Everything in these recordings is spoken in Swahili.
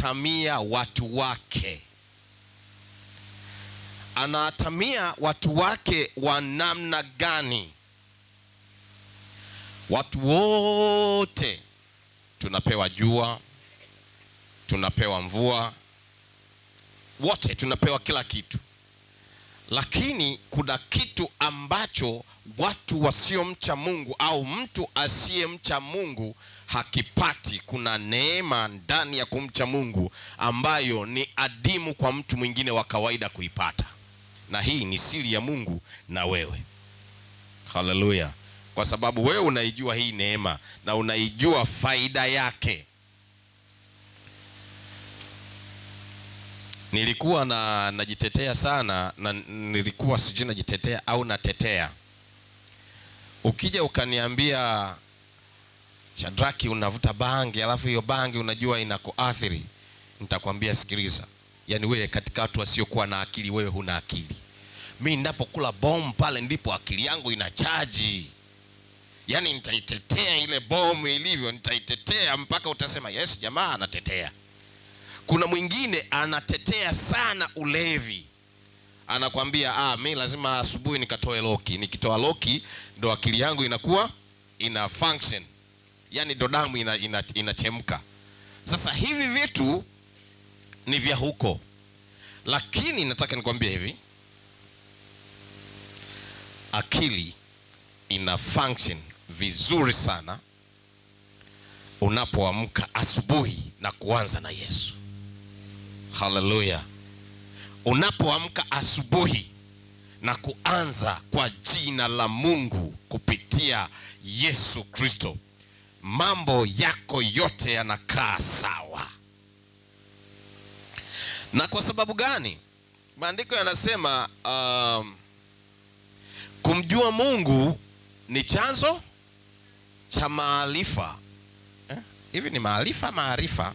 anawatamia watu wake. Anawatamia watu wake wa namna gani? Watu wote tunapewa jua, tunapewa mvua, wote tunapewa kila kitu. Lakini kuna kitu ambacho watu wasiomcha Mungu au mtu asiyemcha Mungu hakipati. Kuna neema ndani ya kumcha Mungu ambayo ni adimu kwa mtu mwingine wa kawaida kuipata. Na hii ni siri ya Mungu na wewe. Haleluya. Kwa sababu wewe unaijua hii neema na unaijua faida yake. Nilikuwa najitetea sana, na nilikuwa sijui najitetea au natetea. Ukija ukaniambia, Shadraki, unavuta bangi alafu hiyo bangi unajua inakuathiri, nitakwambia sikiliza, yani wewe katika watu wasiokuwa na akili, wewe huna akili. Mimi ninapokula bomu pale ndipo akili yangu inachaji. Yani nitaitetea ile bomu ilivyo, nitaitetea mpaka utasema yes, jamaa anatetea. Kuna mwingine anatetea sana ulevi. Anakwambia mimi lazima asubuhi nikatoe loki. Nikitoa loki ndo akili yangu inakuwa ina function. Yani ndo damu inachemka. Sasa hivi vitu ni vya huko. Lakini nataka nikwambie hivi. Akili ina function vizuri sana unapoamka asubuhi na kuanza na Yesu. Haleluya. Unapoamka asubuhi na kuanza kwa jina la Mungu kupitia Yesu Kristo, mambo yako yote yanakaa sawa. Na kwa sababu gani? Maandiko yanasema kumjua Mungu ni chanzo cha maarifa. Hivi ni maarifa, maarifa?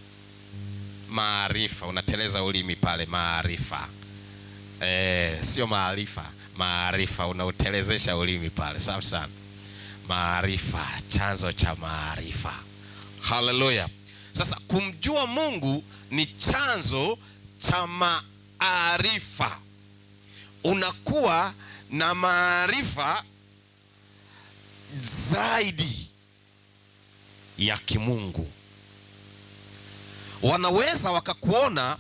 Maarifa, unateleza ulimi pale, maarifa. Sio maarifa, maarifa, unautelezesha ulimi pale. Safi sana. Maarifa, chanzo cha maarifa. Haleluya. Sasa kumjua Mungu ni chanzo cha maarifa. Unakuwa na maarifa zaidi ya kimungu. Wanaweza wakakuona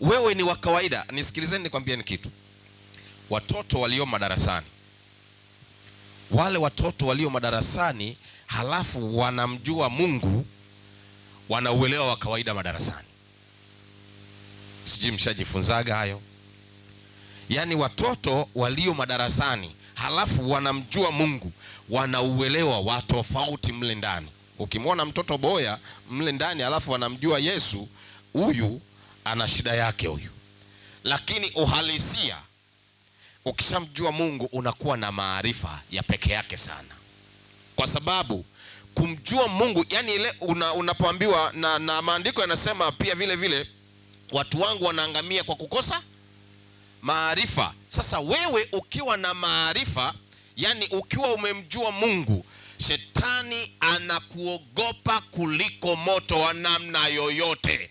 wewe ni wa kawaida. Nisikilizeni nikwambieni kitu. Watoto walio madarasani, wale watoto walio madarasani halafu wanamjua Mungu, wanauelewa wa kawaida madarasani. Sijui mshajifunzaga hayo? Yani watoto walio madarasani halafu wanamjua Mungu, wanauelewa wa tofauti mle ndani. Ukimwona mtoto boya mle ndani halafu anamjua Yesu, huyu ana shida yake huyu. Lakini uhalisia, ukishamjua Mungu unakuwa na maarifa ya peke yake sana. Kwa sababu kumjua Mungu, yani ile unapoambiwa na maandiko yanasema pia vile vile watu wangu wanaangamia kwa kukosa maarifa. Sasa wewe ukiwa na maarifa, yani ukiwa umemjua Mungu, shetani anakuogopa kuliko moto wa namna yoyote.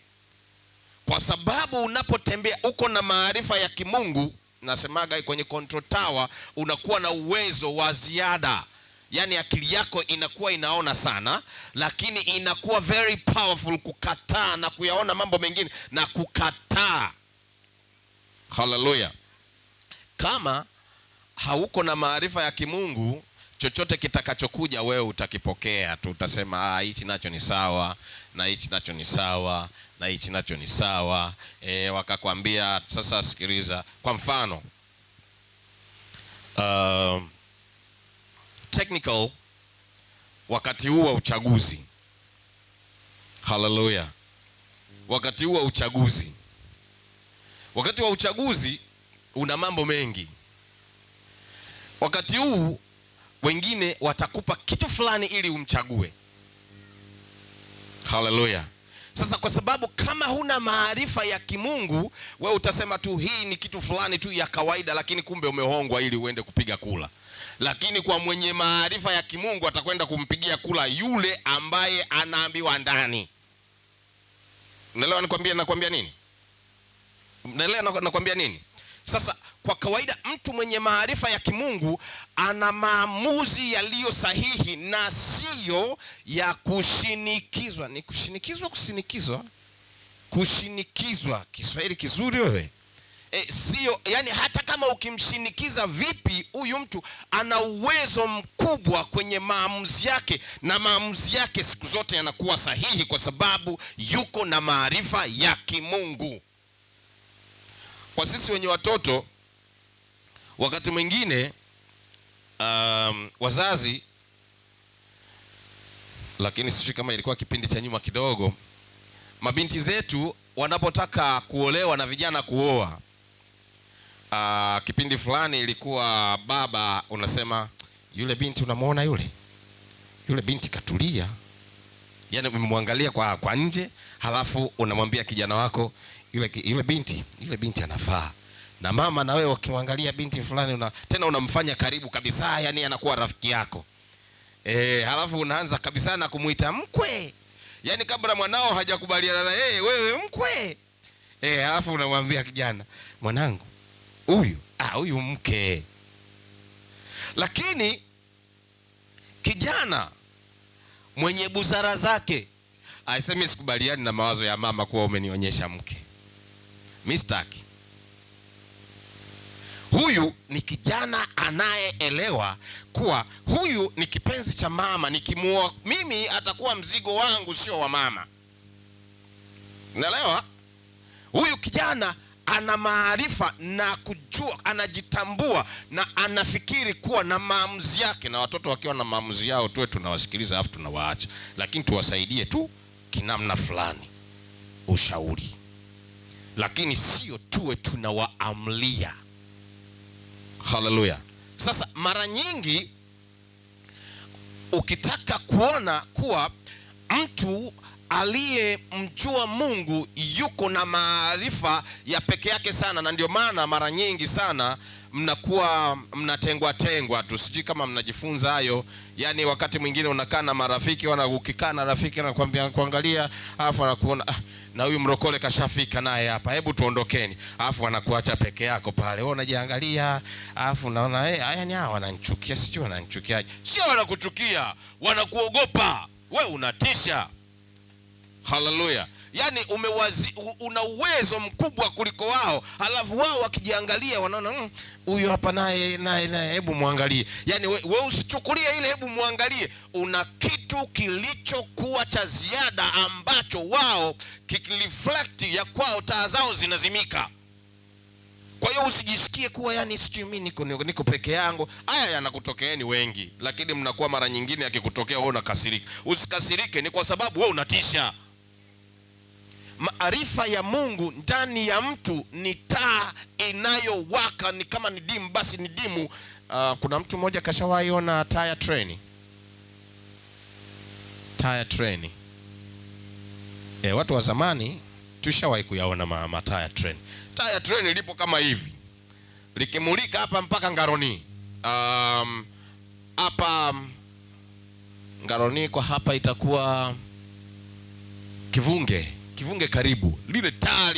Kwa sababu unapotembea uko na maarifa ya kimungu, nasemaga kwenye control tower, unakuwa na uwezo wa ziada. Yani akili yako inakuwa inaona sana, lakini inakuwa very powerful kukataa na kuyaona mambo mengine na kukataa. Haleluya. Kama hauko na maarifa ya kimungu, chochote kitakachokuja wewe utakipokea tu. Utasema hichi nacho ni sawa, na hichi nacho ni sawa, na hichi nacho ni sawa. Wakakwambia sasa sikiliza. Kwa mfano technical, wakati huu wa uchaguzi. Haleluya. Wakati huu wa uchaguzi. Wakati wa uchaguzi una mambo mengi. Wakati huu wengine watakupa kitu fulani ili umchague. Haleluya. Sasa kwa sababu kama huna maarifa ya kimungu, wewe utasema tu hii ni kitu fulani tu ya kawaida, lakini kumbe umehongwa ili uende kupiga kula. Lakini kwa mwenye maarifa ya kimungu atakwenda kumpigia kula yule ambaye anaambiwa ndani. Unaelewa nakwambia nini? Unaelewa nakwambia nini? Sasa kwa kawaida mtu mwenye maarifa ya kimungu ana maamuzi yaliyo sahihi na sio ya kushinikizwa. Ni kushinikizwa, kushinikizwa, Kiswahili kizuri wewe. Sio, yani hata kama ukimshinikiza vipi, huyu mtu ana uwezo mkubwa kwenye maamuzi yake, na maamuzi yake siku zote yanakuwa sahihi kwa sababu yuko na maarifa ya kimungu. Kwa sisi wenye watoto, wakati mwingine wazazi, lakini sisi kama ilikuwa kipindi cha nyuma kidogo, mabinti zetu wanapotaka kuolewa na vijana kuoa, kipindi fulani ilikuwa baba unasema, yule binti unamuona yule binti katulia, yani umemwangalia kwa nje, halafu unamwambia kijana wako, yule binti anafaa. Na mama na wewe ukimwangalia binti fulani tena unamfanya karibu kabisa, yani anakuwa rafiki yako. Halafu unaanza kabisa na kumuita mkwe. Yani kabla mwanao hajakubaliana na yeye, wewe mkwe. Halafu unamwambia kijana, mwanangu, huyu mke. Lakini kijana mwenye busara zake aisemi, sikubaliani na mawazo ya mama kuwa umenionyesha mke. Mistaki. Huyu ni kijana anayeelewa kuwa huyu ni kipenzi cha mama, nikimuoa mimi atakuwa mzigo wangu, sio wa mama. Unaelewa? Huyu kijana ana maarifa na kujua, anajitambua na anafikiri kuwa na maamuzi yake. Na watoto wakiwa na maamuzi yao tuwe tunawasikiliza afu tunawaacha, lakini tuwasaidie tu kinamna fulani, ushauri, lakini sio tuwe tunawaamlia. Haleluya. Sasa mara nyingi ukitaka kuona kuwa mtu aliyemjua Mungu yuko na maarifa ya peke yake sana, na ndio maana mara nyingi sana mnakuwa mnatengwa tu. Sijui kama mnajifunza hayo. Yani wakati mwingine unakaa na marafiki, ukikaa na rafiki anakuambia kuangalia, alafu anakuona na huyu mrokole kashafika naye hapa, hebu tuondokeni, alafu anakuacha peke yako pale. Wewe unajiangalia, alafu unaona haya ni hao wananichukia, sijui wananichukiaje. Sio wanakuchukia, wanakuogopa. Wewe unatisha. Haleluya. Yani una uwezo mkubwa kuliko wao, alafu wao wakijiangalia wanaona huyu hapa naye hebu muangalie. Yani wewe usichukulie ile hebu muangalie, una kitu kilichokuwa cha ziada ambacho wao kikireflect ya kwao taa zao zinazimika. Kwa hiyo usijisikie kuwa yani sijui mimi niko peke yangu. Haya yanakutokeeni wengi, lakini mnakuwa mara nyingine yakikutokea wewe unakasirika. Usikasirike, ni kwa sababu wewe unatisha. Maarifa ya Mungu ndani ya mtu ni taa inayowaka, ni kama ni dimu, basi ni dimu. Kuna mtu mmoja kashawahi ona taa ya treni? Taa ya treni. Watu wa zamani tushawahi kuyaona mataa ya treni. Taa ya treni lipo kama hivi, likimulika hapa mpaka Ngaroni. Hapa Ngaroni kwa hapa itakuwa Kivunge karibu. Lile taa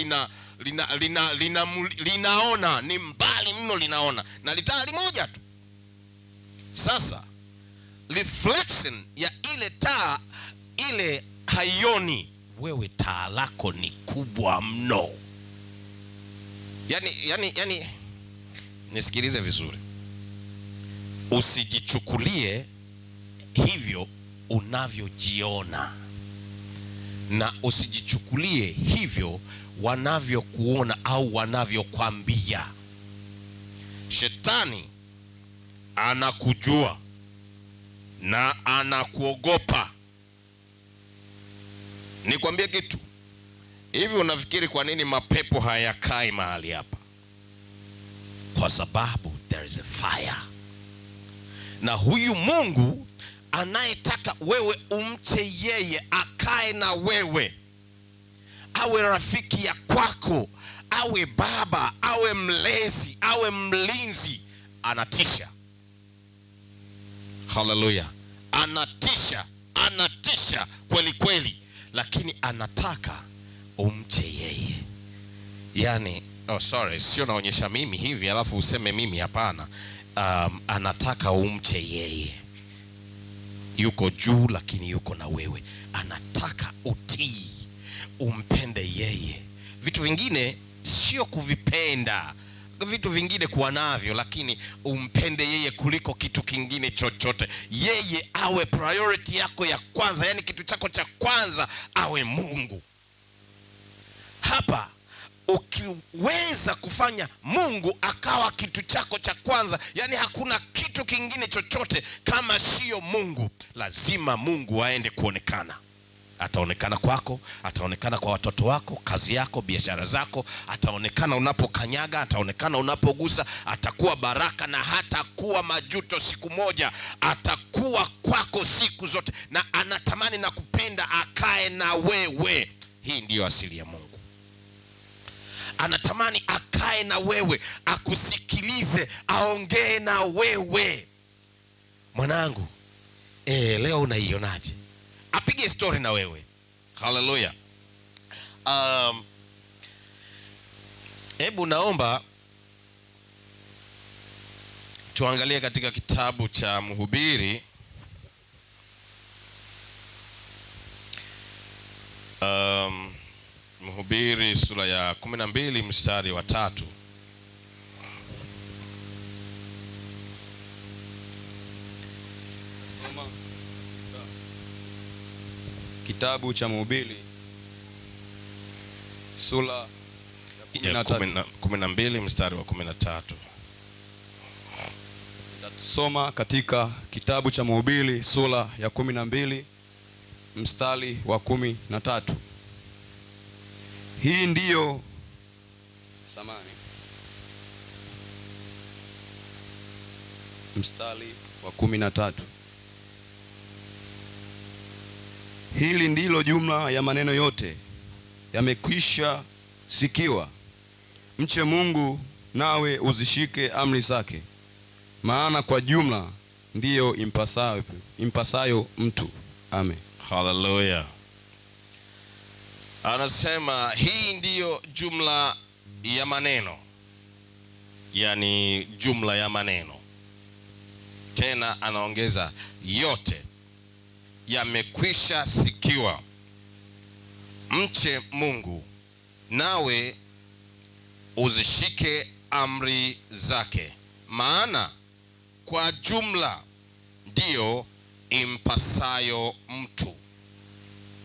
linaona ni mbali mno, linaona na litaa limoja tu. Sasa reflection ya ile taa ile haioni, wewe taa lako ni kubwa mno. Yani nisikilize vizuri, usijichukulie hivyo unavyojiona, na usijichukulie hivyo wanavyokuona au wanavyokuambia. Shetani anakujua na anakuogopa. Nikwambie kitu hivi, unafikiri kwa nini mapepo hayakai mahali hapa? Kwa sababu there is a fire. Na huyu Mungu anayetaka wewe umche yeye, akae na wewe, awe rafiki ya kwako, awe baba, awe mlezi, awe mlinzi, anatisha. Haleluya. Anatisha kweli kweli, lakini anataka umche yeye. Yani, sio naonyesha mimi hivi alafu useme mimi, hapana. Anataka umche yeye. Yuko juu lakini yuko na wewe. Anataka utii, umpende yeye. Vitu vingine sio kuvipenda, vitu vingine kuwa navyo, lakini umpende yeye kuliko kitu kingine chochote. Yeye awe priority yako ya kwanza, yani kitu chako cha kwanza awe Mungu. Hapa ukiweza kufanya Mungu akawa kitu chako cha kwanza, yani hakuna kitu kingine chochote kama sio Mungu, lazima Mungu aende kuonekana. Ataonekana kwako, ataonekana kwa watoto wako, kazi yako, biashara zako, ataonekana unapokanyaga, ataonekana unapogusa, atakuwa baraka na hatakuwa majuto siku moja. Atakuwa kwako siku zote na anatamani na kupenda akae na wewe. Hii ndiyo asili ya Mungu. Anatamani akae na wewe, akusikilize, aongee na wewe. Mwanangu, leo unaionaje? Apige story na wewe. Hallelujah. Hebu naomba tuangalie katika kitabu cha Mhubiri, Mhubiri sura ya 12 mstari wa 3. Kitabu cha Mhubiri sura ya 12 mstari wa 13. Tutasoma katika kitabu cha Mhubiri sura ya 12 mstari wa 13. Hii ndiyo mstari wa 13. Hili ndilo jumla ya maneno yote, yamekwisha sikiwa. Mche Mungu nawe uzishike amri zake, maana kwa jumla ndiyo impasayo mtu. Amen. Hallelujah. Anasema hii ndiyo jumla ya maneno, yani jumla ya maneno. Tena anaongeza yote yamekwisha sikiwa. Mche Mungu nawe uzishike amri zake, maana kwa jumla ndiyo impasayo mtu.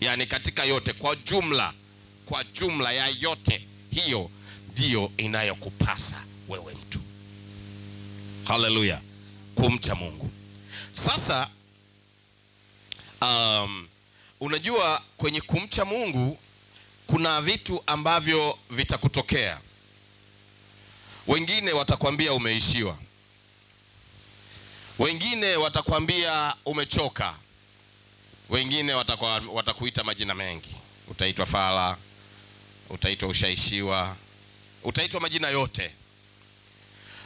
Yani katika yote, kwa jumla ya yote, hiyo ndiyo inayokupasa wewe mtu. Hallelujah. Kumcha Mungu. Sasa unajua kwenye kumcha Mungu kuna vitu ambavyo vitakutokea. Wengine watakwambia umeishiwa, wengine watakwambia umechoka, wengine watakuita majina mengi. Utaitwa fala, utaitwa ushaishiwa, utaitwa majina yote.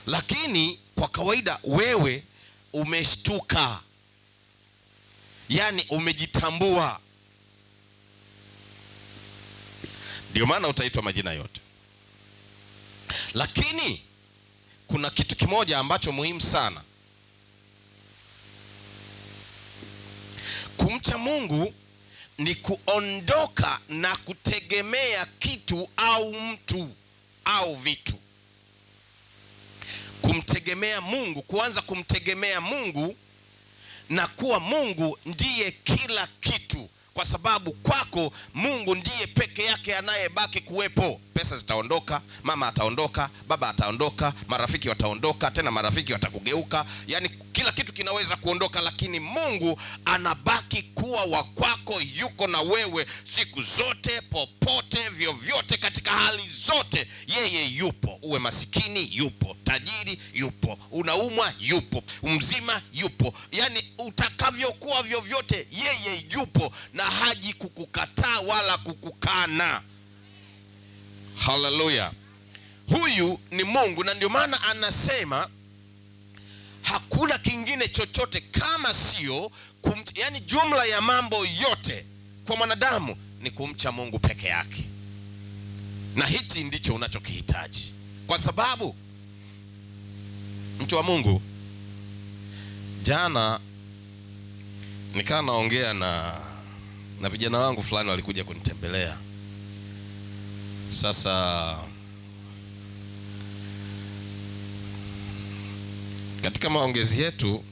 Lakini kwa kawaida wewe umeshtuka, yani umejitambua, ndio maana utaitwa majina yote. Lakini kuna kitu kimoja ambacho muhimu sana. Kumcha Mungu ni kuondoka na kutegemea kitu au mtu au vitu. Kumtegemea Mungu, kuanza kumtegemea Mungu na kuwa Mungu ndiye kila kitu, kwa sababu kwako Mungu ndiye peke yake anayebaki kuwepo. Pesa zitaondoka, mama ataondoka, baba ataondoka, marafiki wataondoka, tena marafiki watakugeuka, yani kila kitu kinaweza kuondoka, lakini Mungu anabaki kuwa wa kwako. Yuko na wewe siku zote, popote, vyovyote, katika hali zote. Yeye yupo. Uwe masikini yupo, tajiri yupo, unaumwa yupo, mzima yupo, yani utakavyokuwa vyovyote yeye yupo, na haji kukukataa wala kukukana. Hallelujah. Huyu ni Mungu, na ndio maana anasema hakuna kingine chochote kama sio yani jumla ya mambo yote kwa mwanadamu ni kumcha Mungu peke yake. na hichi ndicho unachokihitaji. Kwa sababu mtu wa Mungu, jana nikawa naongea na vijana wangu fulani walikuja kunitembelea. Sasa katika maongezi yetu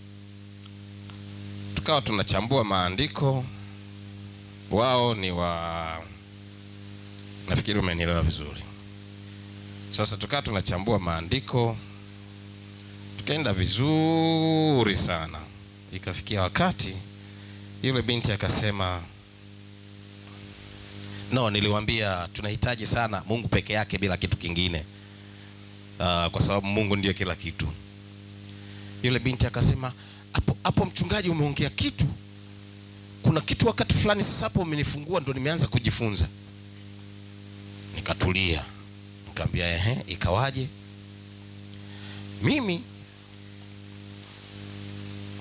tukawa tunachambua maandiko. Wao ni nafikiri umenielewa vizuri. Sasa tukawa tunachambua maandiko, tukaenda vizuri sana. Ikafikia wakati yule binti akasema, no, niliwaambia tunahitaji sana Mungu peke yake bila kitu kingine, kwa sababu Mungu ndiye kila kitu. Yule binti akasema, hapo mchungaji umeongea kitu, kuna kitu wakati fulani sasa hapo umenifungua, ndo nimeanza kujifunza. Nikatulia, nikamwambia ikawaje? Mimi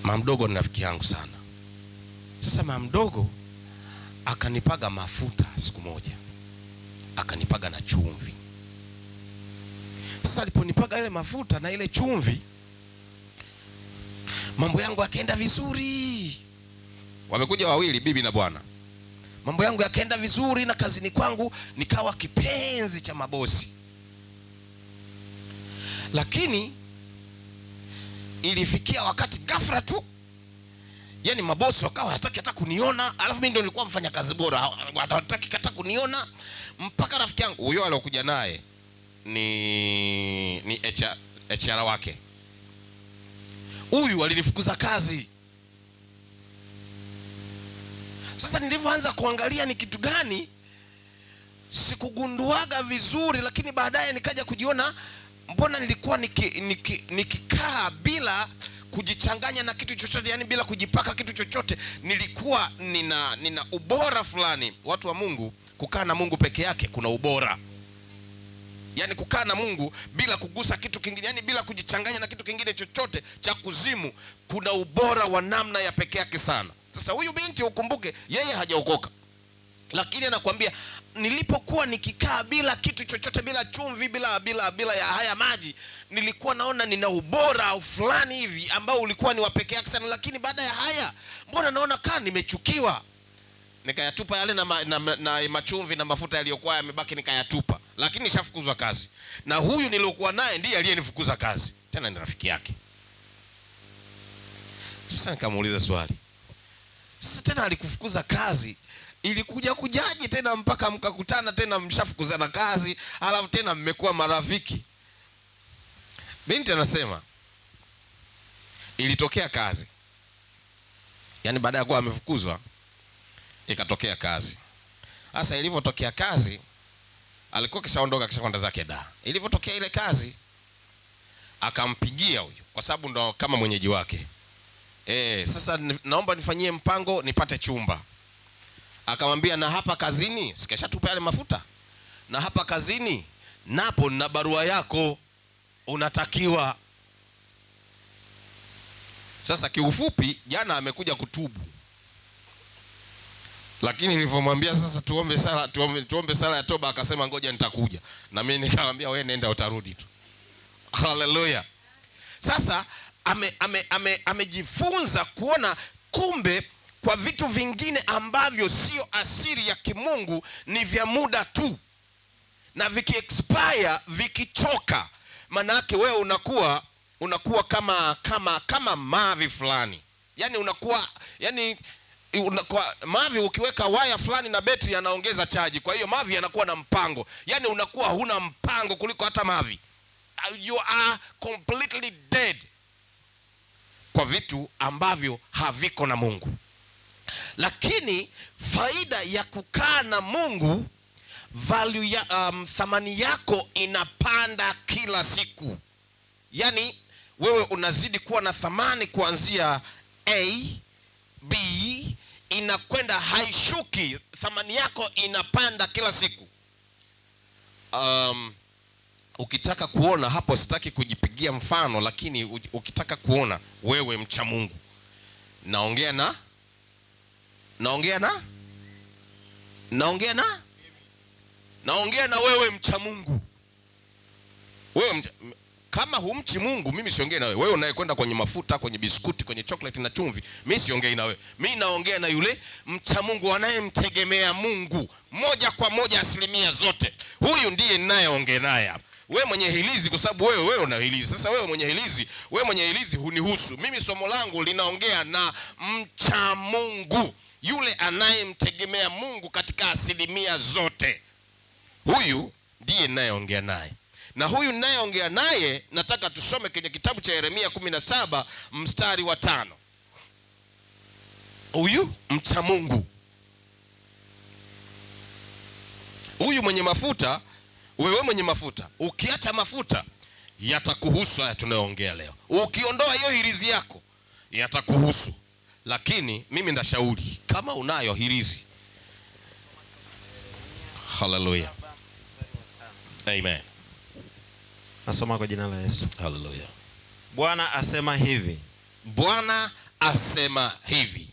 mama mdogo ni rafiki yangu sana. Sasa mama mdogo akanipaga mafuta siku moja, akanipaga na chumvi. Sasa aliponipaga ile mafuta na ile chumvi, mambo yangu yakaenda vizuri. Wamekuja wawili, bibi na bwana. Mambo yangu yakaenda vizuri, na kazini kwangu nikawa kipenzi cha mabosi. Lakini ilifikia wakati ghafla tu, yani mabosi wakawa hataki hata kuniona, alafu mimi ndio nilikuwa mfanya kazi bora, hawataki hata kuniona. Mpaka rafiki yangu huyo aliyokuja naye ni HR wake, huyu alinifukuza kazi. Sasa nilivyoanza kuangalia ni kitu gani, sikugunduaga vizuri, lakini baadaye nikaja kujiona mbona nilikuwa nikikaa bila kujichanganya na kitu chochote, yani bila kujipaka kitu chochote. Nilikuwa nina ubora fulani. Watu wa Mungu, kukaa na Mungu peke yake kuna ubora. Yani kukaa na Mungu bila kugusa kitu kingine, yani bila kujichanganya na kitu kingine chochote cha kuzimu, kuna ubora wa namna ya peke yake sana. Sasa huyu binti ukumbuke, yeye hajaokoka, lakini anakuambia nilipokuwa nikikaa bila kitu chochote, bila chumvi, bila ya haya maji, nilikuwa naona nina ubora fulani hivi ambao ulikuwa ni wa peke yake sana. Lakini baada ya haya, mbona naona kama nimechukiwa. Nikayatupa yale na machumvi na mafuta yaliyokuwa yamebaki, nikayatupa. Lakini nishafukuzwa kazi, na huyu niliokuwa naye ndiye aliyenifukuza kazi, tena ni rafiki yake. Sasa nikamuuliza swali, sasa tena alikufukuza kazi, ilikuja kujaji tena mpaka mkakutana tena mshafukuzana kazi, alafu tena mmekuwa marafiki? Binti anasema ilitokea kazi, yani baada ya kuwa amefukuzwa ikatokea kazi. Sasa ilivyotokea kazi, alikuwa kishaondoka, kishakwenda zake da. Ilivyotokea ile kazi, akampigia huyo, kwa sababu ndo kama mwenyeji wake. Sasa naomba nifanyie mpango nipate chumba. Akamwambia, na hapa kazini sikashatupa yale mafuta, na hapa kazini napo na barua yako unatakiwa. Sasa kiufupi, jana amekuja kutubu, lakini nilipomwambia sasa tuombe sala ya toba, akasema ngoja nitakuja. Na mimi nikamwambia wewe nenda, utarudi tu. Haleluya. Sasa amejifunza kuona kumbe kwa vitu vingine ambavyo sio asili ya kimungu ni vya muda tu, na vikiexpire, vikichoka, manake wewe unakuwa kama mavi fulani. Yani unakuwa mavi ukiweka waya fulani na betri yanaongeza chaji, kwa hiyo mavi yanakuwa na mpango. Yani unakuwa huna mpango kuliko hata mavi. You are completely dead kwa vitu ambavyo haviko na Mungu. Lakini faida ya kukaa na Mungu, value ya thamani yako inapanda kila siku. Yani wewe unazidi kuwa na thamani kuanzia A, B, inakwenda haishuki. Thamani yako inapanda kila siku. Ukitaka kuona hapo, sitaki kujipigia mfano, lakini ukitaka kuona wewe mcha Mungu, naongea naongea na wewe mcha Mungu. Wewe kama humchi Mungu, mimi siongei na wewe. Wewe unayekwenda kwenye mafuta, kwenye biskuti, kwenye chocolate na chumvi, mimi siongei na wewe. Mimi naongea na yule mcha Mungu anayemtegemea Mungu moja kwa moja, asilimia zote. Huyu ndiye ninayeongea naye hapa. Wewe mwenye hilizi, kwa sababu wewe una hilizi. Sasa wewe mwenye hilizi hunihusu. Mimi somo langu linaongea na mcha Mungu, yule anayemtegemea Mungu katika asilimia zote. Huyu ndiye ninayeongea naye. Na huyu ninayeongea naye nataka tusome kwenye kitabu cha Yeremia 17 mstari wa 5. Huyu mcha Mungu, huyu mwenye mafuta. Wewe mwenye mafuta, ukiacha mafuta yatakuhusu haya tunayoongea leo. Ukiondoa hiyo hirizi yako yatakuhusu. Lakini mimi ndashauri kama unayo hirizi, haleluya, amen. Nasoma kwa jina la Yesu. Haleluya. Bwana asema hivi. Bwana asema hivi.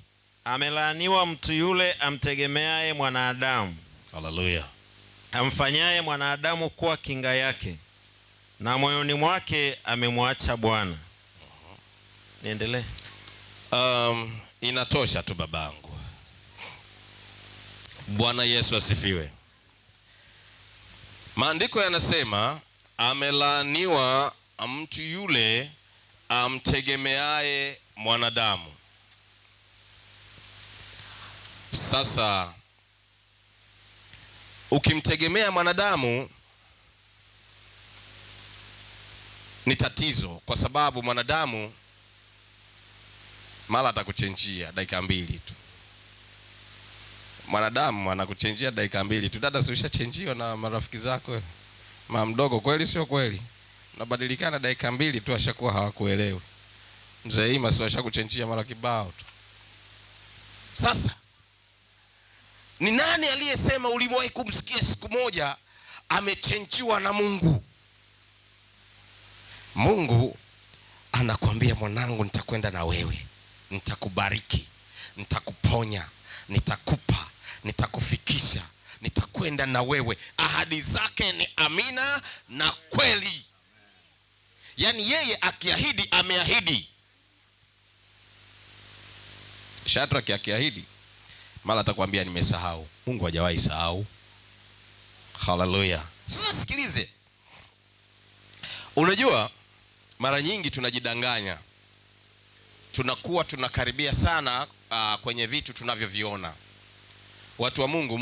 Amelaaniwa mtu yule amtegemeaye mwanadamu. Haleluya. Amfanyaye mwanadamu kuwa kinga yake, na moyoni mwake amemwacha Bwana. Niendelee. Inatosha tu babangu. Bwana Yesu asifiwe. Maandiko yanasema amelaaniwa mtu yule amtegemeaye mwanadamu. Sasa ukimtegemea mwanadamu ni tatizo, kwa sababu mwanadamu mara atakuchenjia dakika 2 tu. Mwanadamu anakuchenjia dakika 2 tu. Dada, si ushachenjiwa na marafiki zako? Mama mdogo, kweli sio kweli? Unabadilikana dakika 2 tu, ashakuwa hawakuelewi. Mzee Ima si ashakuchenjia mara kibao tu. Sasa ni nani aliyesema ulimwahi kumsikia siku moja amechenjiwa na Mungu? Mungu anakuambia, mwanangu, nitakwenda na wewe, nitakubariki, nitakuponya, nitakupa, nitakufikisha, nitakwenda na wewe. Ahadi zake ni amina na kweli. Yaani yeye akiahidi ameahidi. Shadrach akiahidi mara atakwambia nimesahau. Mungu hajawahi sahau. Haleluya. Sasa sikilize. Unajua mara nyingi tunajidanganya. Tunakuwa tunakaribia sana kwenye vitu tunavyoviona. Watu wa Mungu,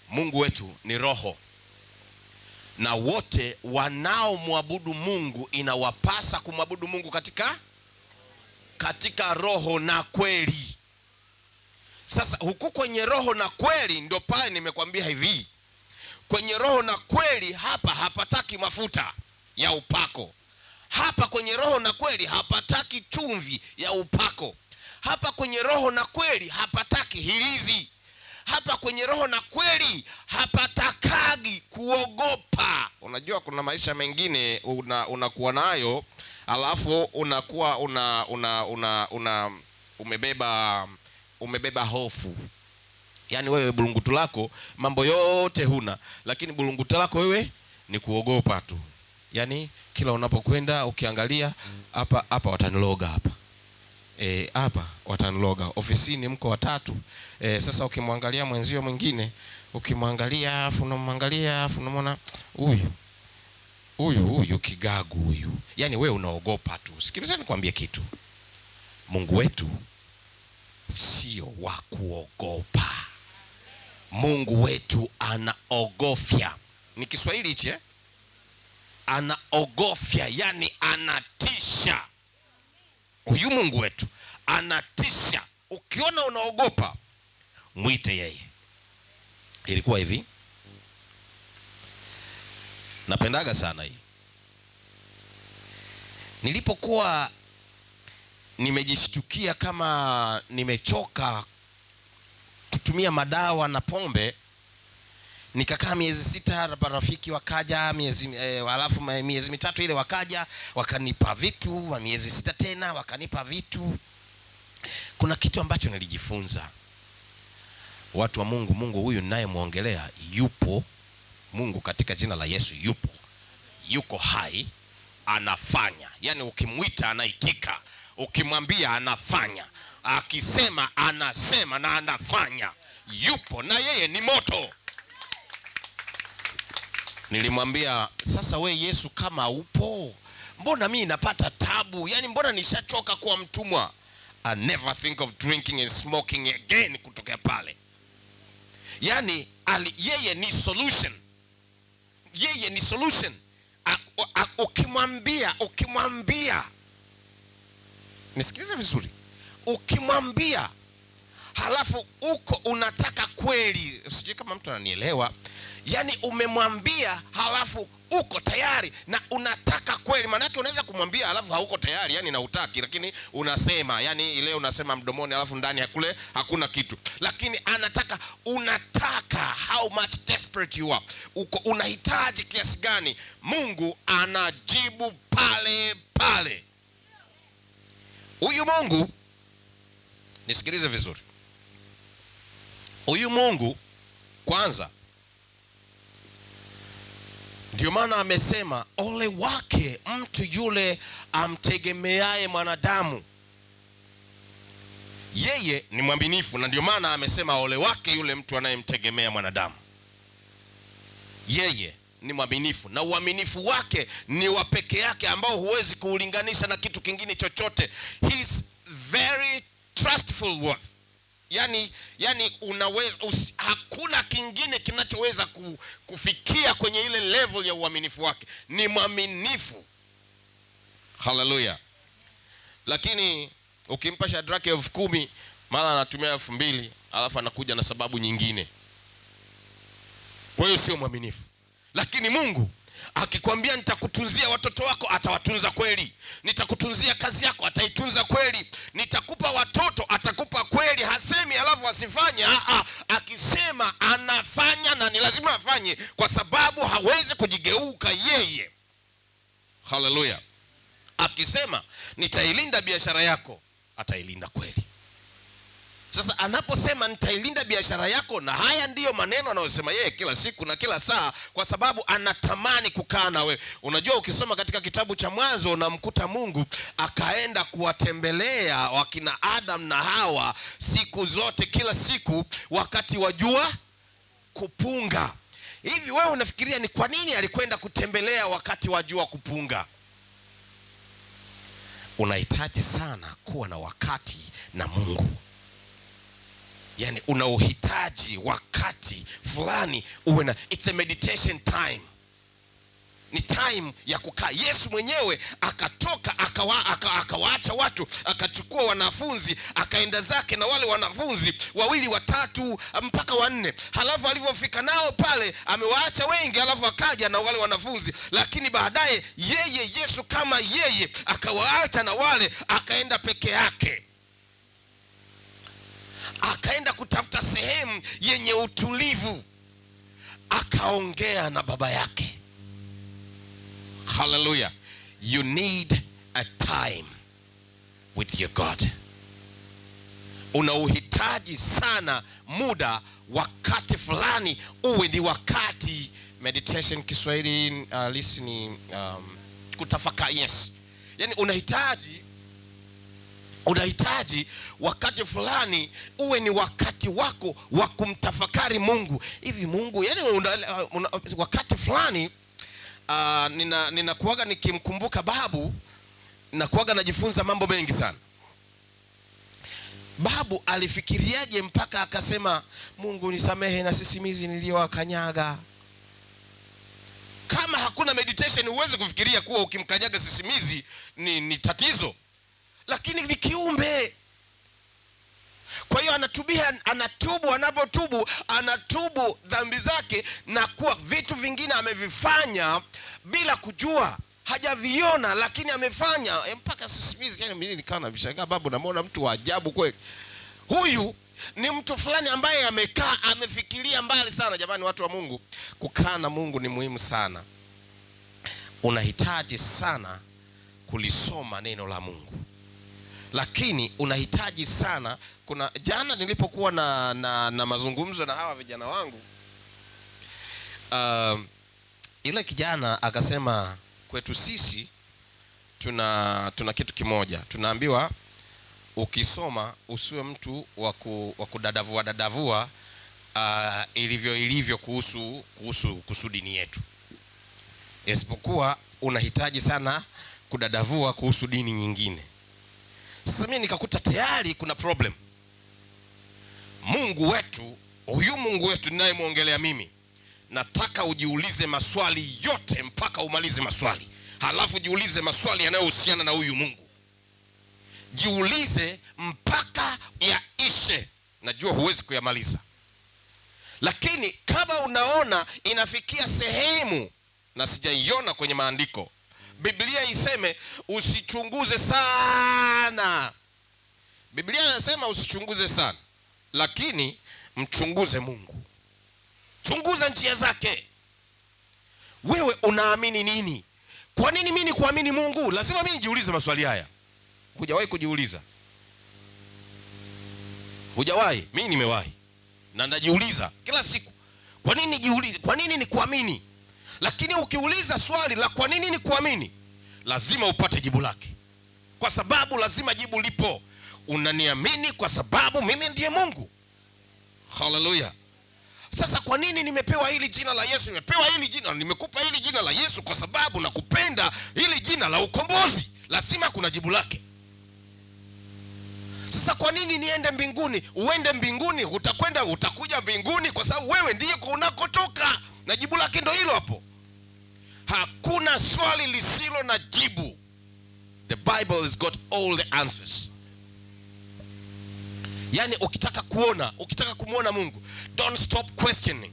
Mungu wetu ni roho. Na wote wanaomwabudu Mungu inawapasa kumwabudu Mungu katika roho na kweli. Sasa huku kwenye roho na kweli ndio pale nimekwambia hivi. Kwenye roho na kweli hapa hapataki mafuta ya upako. Hapa kwenye roho na kweli hapataki chumvi ya upako. Hapa kwenye roho na kweli hapataki hilizi. Hapa kwenye roho na kweli hapatakagi kuogopa. Unajua kuna maisha mengine unakuwa nayo, alafu unakuwa umebeba hofu. Yaani wewe bulungutu lako mambo yote huna, lakini bulungutu lako wewe ni kuogopa tu. Yaani kila unapokwenda ukiangalia hapa wataniloga hapa. Hapa wataniloga. Ofisini mko watatu. Sasa ukimwangalia mwenzio mwingine, ukimwangalia afu unamwangalia afu unamwona huyu kigagu huyu. Yaani wewe unaogopa tu. Sikiliza nikwambie kitu. Mungu wetu sio wa kuogopa. Mungu wetu anaogofya. Ni Kiswahili hichi Anaogofya, yani anatisha. Huyu Mungu wetu anatisha. Ukiona unaogopa, mwite yeye. Ilikuwa hivi. Napendaga sana hii. Nilipokuwa nimejishtukia kama nimechoka kutumia madawa na pombe, nikakaa miezi 6, rafiki wakaja alafu miezi 3 ile wakaja wakanipa vitu, miezi 6 tena wakanipa vitu. Kuna kitu ambacho nilijifunza. Watu wa Mungu, Mungu huyu ninayemwongelea yupo. Mungu katika jina la Yesu yupo, yuko hai, anafanya. Yani ukimwita anaitika, ukimwambia anafanya, akisema anasema na anafanya. Yupo na yeye ni moto. Nilimwambia, sasa we Yesu kama upo, mbona mimi napata tabu? Yani mbona nishachoka kuwa mtumwa. I never think of drinking and smoking again kutokea pale. Yani yeye ni solution. Yeye ni solution. Ukimwambia, nisikilize vizuri, ukimwambia halafu uko unataka kweli, sijui kama mtu ananielewa. Yani umemwambia halafu uko tayari na unataka kweli. Maana yake unaweza kumwambia halafu hauko tayari, yani na utaki, lakini unasema, yani ile unasema mdomoni halafu ndani ya kule hakuna kitu. Lakini anataka, unataka, how much desperate you are. Uko unahitaji kiasi gani? Mungu anajibu pale pale. Huyu Mungu, nisikilize vizuri. Huyu Mungu kwanza, ndio maana amesema ole wake mtu yule amtegemeaye mwanadamu. Yeye ni mwaminifu, na ndio maana amesema ole wake yule mtu anayemtegemea mwanadamu. Yeye ni mwaminifu, na uaminifu wake ni wa peke yake ambao huwezi kuulinganisha na kitu kingine chochote. He's very trustful worth. Yani unaweza, hakuna kingine kinachoweza kufikia kwenye ile level ya uaminifu wake. Ni mwaminifu. Hallelujah. Lakini ukimpa Shadraka 10,000 mara anatumia 2,000, alafu anakuja na sababu nyingine. Kwa hiyo sio mwaminifu. Lakini Mungu akikwambia nitakutunzia watoto wako, atawatunza kweli. Nitakutunzia kazi yako, ataitunza kweli. Nitakupa watoto, atakupa kweli. Hasemi alafu asifanye. Akisema anafanya, na ni lazima afanye, kwa sababu hawezi kujigeuka yeye. Hallelujah. Akisema nitailinda biashara yako, atailinda kweli. Sasa anaposema nitailinda biashara yako, na haya ndiyo maneno anayosema yeye kila siku na kila saa, kwa sababu anatamani kukaa na wewe. Unajua, ukisoma katika kitabu cha Mwanzo unamkuta Mungu akaenda kuwatembelea wakina Adam na Hawa siku zote, kila siku, wakati wa jua kupunga. Hivi wewe unafikiria ni kwa nini alikwenda kutembelea wakati wa jua kupunga? Unahitaji sana kuwa na wakati na Mungu. Yani unauhitaji wakati fulani uwe na, it's a meditation time. Ni time ya kukaa. Yesu mwenyewe akatoka akawaacha watu, akachukua wanafunzi, akaenda zake na wale wanafunzi 2, 3 mpaka 4. Halafu alivyofika nao pale amewaacha wengi, halafu akaja na wale wanafunzi. Lakini baadaye yeye Yesu kama yeye akawaacha na wale, akaenda peke yake. Akaenda kutafuta sehemu yenye utulivu, akaongea na baba yake. Hallelujah. You need a time with your God. Unauhitaji sana muda, wakati fulani uwe ni wakati. Meditation Kiswahili listening, kutafakari. Yes. Yani unahitaji wakati fulani uwe ni wakati wako wa kumtafakari Mungu. Hivi Mungu, yani wakati fulani ninakuaga nikimkumbuka babu, nakuaga najifunza mambo mengi sana. Babu alifikiriaje mpaka akasema Mungu nisamehe na sisimizi niliyowakanyaga? Kama hakuna meditation huwezi kufikiria kuwa ukimkanyaga sisimizi ni tatizo. Lakini ni kiumbe. Kwa hiyo anapotubu dhambi zake, na kuwa vitu vingine amevifanya bila kujua, hajaviona, lakini amefanya mpaka sisimizi. Yani mimi nikawa nabishangaa, babu namuona mtu wa ajabu kweli. Huyu ni mtu fulani ambaye amekaa, amefikiria mbali sana. Jamani, watu wa Mungu, kukaa na Mungu ni muhimu sana. Unahitaji sana kulisoma neno la Mungu. lakini unahitaji sana. Kuna jana nilipokuwa na mazungumzo na hawa vijana wangu, yule kijana akasema kwetu sisi tuna kitu kimoja, tunaambiwa ukisoma usiwe mtu wa kudadavua ilivyo kuhusu dini yetu, isipokuwa unahitaji sana kudadavua kuhusu dini nyingine. Sasa mimi nikakuta tayari kuna problem. Mungu wetu, huyu Mungu wetu ninayemwongelea mimi, nataka ujiulize maswali yote mpaka umalize maswali, halafu jiulize maswali yanayohusiana na huyu Mungu. Jiulize mpaka yaishe. Najua huwezi kuyamaliza, lakini kama unaona inafikia sehemu, na sijaiona kwenye maandiko Biblia iseme usichunguze sana. Biblia inasema usichunguze sana, lakini mchunguze Mungu. Chunguza njia zake. Wewe unaamini nini? Kwa nini mimi kuamini Mungu? Lazima mimi nijiulize maswali haya. Hujawahi kujiuliza? Hujawahi? Mimi nimewahi. Na najiuliza kila siku. Kwa nini nijiulize? Kwa nini ni kuamini? Lakini ukiuliza swali la kwa nini ni kuamini, lazima upate jibu lake. Kwa sababu lazima jibu lipo. Unaniamini kwa sababu mimi ndiye Mungu. Hallelujah. Sasa kwa nini nimepewa hili jina la Yesu? Nimepewa hili jina, nimekupa hili jina la Yesu kwa sababu nakupenda, hili jina la ukombozi. Lazima kuna jibu lake. Sasa kwa nini niende mbinguni? Uende mbinguni, utakuja mbinguni kwa sababu wewe ndiye unakotoka. Na jibu lake ndio hilo hapo. Hakuna swali lisilo na jibu. The Bible has got all the answers. Yani ukitaka kumuona Mungu, don't stop questioning.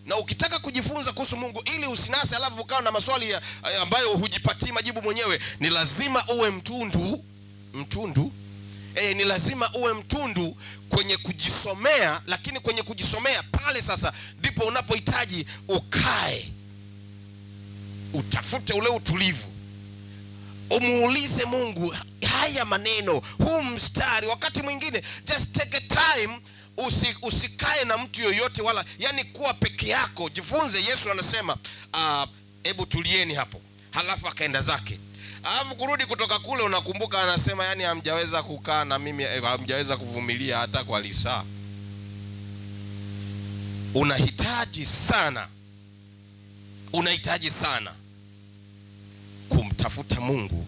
Na ukitaka kujifunza kuhusu Mungu ili usinase alafu ukawa na maswali ambayo hujipatii majibu mwenyewe, ni lazima uwe mtundu. Ni lazima uwe mtundu kwenye kujisomea, lakini kwenye kujisomea pale sasa ndipo unapohitaji ukae. Utafute ule utulivu. Umuulize Mungu haya maneno, huu mstari. Wakati mwingine just take a time, usikae na mtu yoyote wala yani kuwa peke yako. Jifunze. Yesu anasema hebu tulieni hapo. Halafu akaenda zake. Alafu kurudi kutoka kule unakumbuka anasema yani hamjaweza kukaa na mimi, hamjaweza kuvumilia hata kwa lisaa. Unahitaji sana kumtafuta Mungu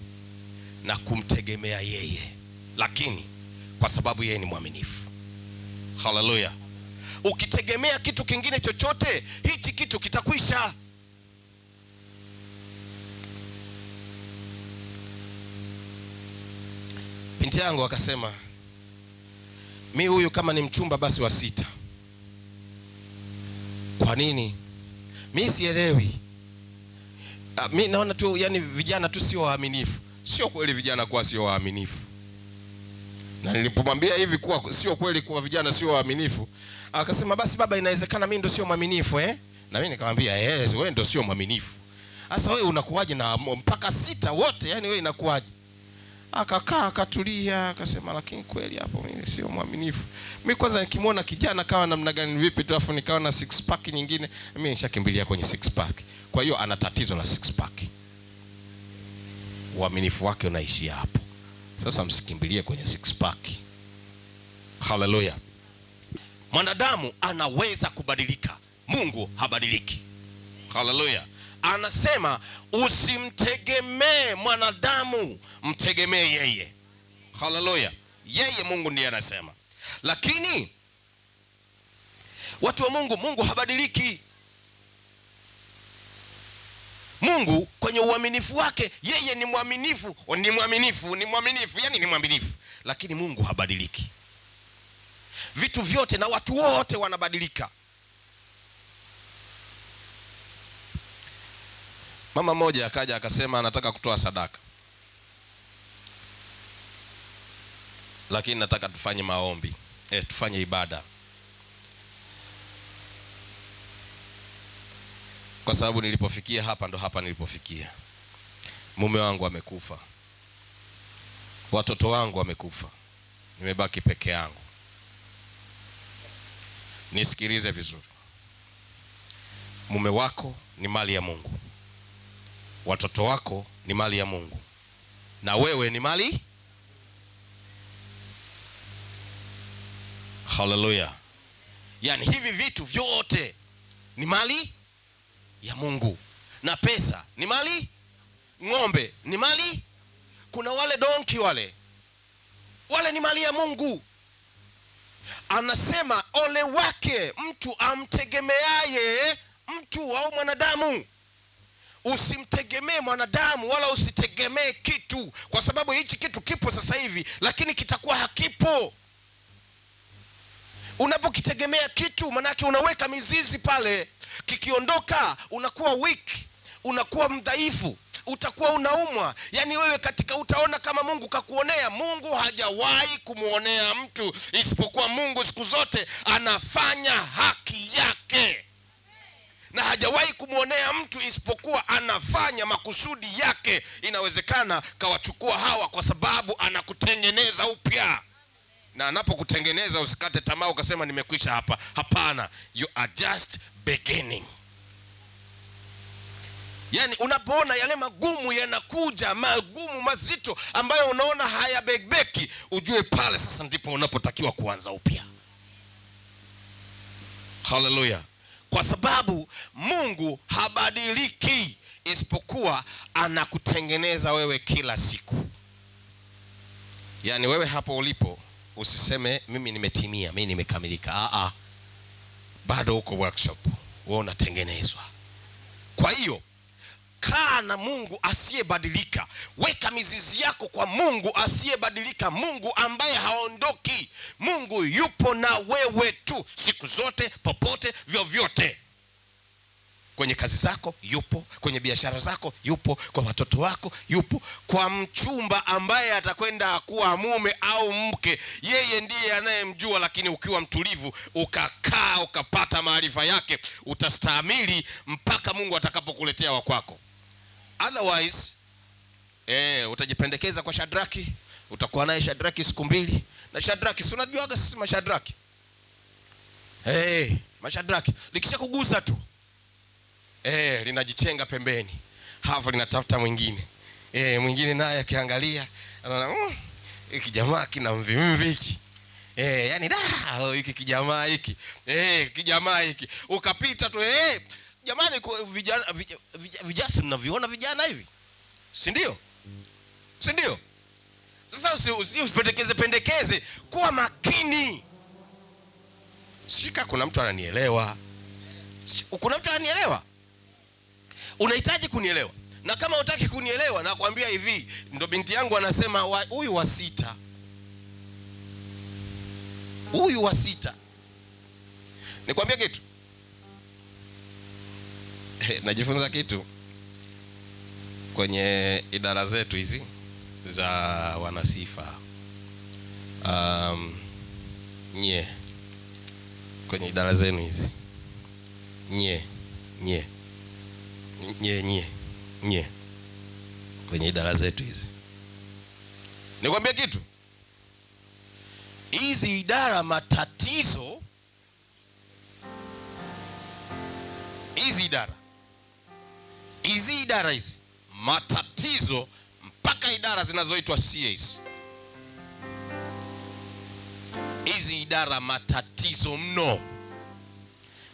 na kumtegemea yeye, lakini kwa sababu yeye ni mwaminifu. Hallelujah. Ukitegemea kitu kingine chochote, hichi kitu kitakwisha. Binti yangu akasema, mimi huyu kama ni mchumba basi wa 6. Kwa nini? Mimi sielewi. Mimi naona tu yani vijana tu sio waaminifu. Sio kweli vijana kuwa sio waaminifu. Na nilipomwambia hivi kuwa sio kweli kuwa vijana sio waaminifu, akasema basi baba, inawezekana mimi ndo sio mwaminifu Na mimi nikamwambia wewe ndo sio mwaminifu. Sasa wewe unakuwaje na mpaka 6 wote? Yani wewe inakuwaje? Akakaa akatulia akasema, lakini kweli hapo mimi sio mwaminifu. Mimi kwanza nikimwona kijana kawa namna gani vipi tu afu nikawa na 6 pack nyingine, mimi nishakimbilia kwenye 6 pack. Kwa hiyo ana tatizo la 6 pack. Uaminifu wake unaishia hapo. Sasa msikimbilie kwenye 6 pack. Hallelujah. Mwanadamu anaweza kubadilika, Mungu habadiliki. Hallelujah. Anasema usimtegemee mwanadamu, mtegemee yeye. Hallelujah. Yeye Mungu ndiye anasema. Lakini watu wa Mungu habadiliki. Mungu kwenye uaminifu wake, yeye ni mwaminifu, yani ni mwaminifu. Lakini Mungu habadiliki. Vitu vyote na watu wote wanabadilika. Mama moja akaja akasema anataka kutoa sadaka, lakini nataka tufanye maombi, tufanye ibada, kwa sababu nilipofikia hapa ndo hapa nilipofikia. Mume wangu amekufa. watoto wangu wamekufa, nimebaki peke yangu. Nisikilize vizuri, mume wako ni mali ya Mungu, watoto wako ni mali ya Mungu, na wewe ni mali. Haleluya! Yani hivi vitu vyote ni mali ya Mungu, na pesa ni mali, ng'ombe ni mali, kuna wale donki wale ni mali ya Mungu. Anasema ole wake mtu amtegemeaye mtu au mwanadamu. Usimtegemee mwanadamu wala usitegemee kitu, kwa sababu hichi kitu kipo sasa hivi lakini kitakuwa hakipo. Unapokitegemea kitu manake unaweka mizizi pale, kikiondoka unakuwa weak, unakuwa mdhaifu, utakuwa unaumwa. Yani wewe katika utaona kama Mungu kakuonea. Mungu hajawahi kumuonea mtu, isipokuwa Mungu siku zote anafanya haki yake, na hajawahi kumuonea mtu isipokuwa anafanya makusudi yake. Inawezekana kawachukua hawa kwa sababu anakutengeneza upya, na anapokutengeneza usikate tamaa ukasema nimekwisha hapa. Hapana, you are just beginning. Yani unapoona yale magumu yanakuja, magumu mazito ambayo unaona hayabebeki, ujue pale sasa ndipo unapotakiwa kuanza upya. Haleluya! Kwa sababu Mungu habadiliki, isipokuwa anakutengeneza wewe kila siku. Yani wewe hapo ulipo usiseme mimi nimetimia, mimi nimekamilika. Bado uko workshop, wewe unatengenezwa. Kwa hiyo kaa na Mungu asiyebadilika. Weka mizizi yako kwa Mungu asiyebadilika, Mungu ambaye haondoki. Mungu yupo na wewe tu siku zote, popote, vyovyote. Kwenye kazi zako yupo, kwenye biashara zako yupo, kwa watoto wako yupo, kwa mchumba ambaye atakwenda kuwa mume au mke, yeye ndiye anayemjua. Lakini ukiwa mtulivu, ukakaa, ukapata maarifa yake, utastahimili mpaka Mungu atakapokuletea wa kwako. Otherwise utajipendekeza kwa Shadraki, utakuwa naye Shadraki siku mbili. Na Shadraki, si unajuaga sisi mashadraki, mashadraki likisha kugusa tu linajitenga pembeni, hapo linatafuta mwingine. Mwingine naye akiangalia anaona hiki jamaa kina mvimvi hiki. Yani hiki kijamaa hiki. Kijamaa hiki. Ukapita tu jamani, vijana mnaviona vijana hivi? Si ndio? Si ndio? Sasa usipendekeze, kuwa makini. Shika, kuna mtu ananielewa? Kuna mtu ananielewa? Unahitaji kunielewa. Na kama hutaki kunielewa, nakwambia hivi, ndo binti yangu anasema huyu wa sita. Huyu wa sita. Nikwambia kitu. Najifunza kitu kwenye idara zetu hizi za wanasifa. Kwenye idara zenu hizi. Kwenye idara zetu hizi. Nikwambia kitu. Hizi idara matatizo. Hizi idara hizi matatizo, mpaka idara zinazoitwa CAs. Hizi idara matatizo mno.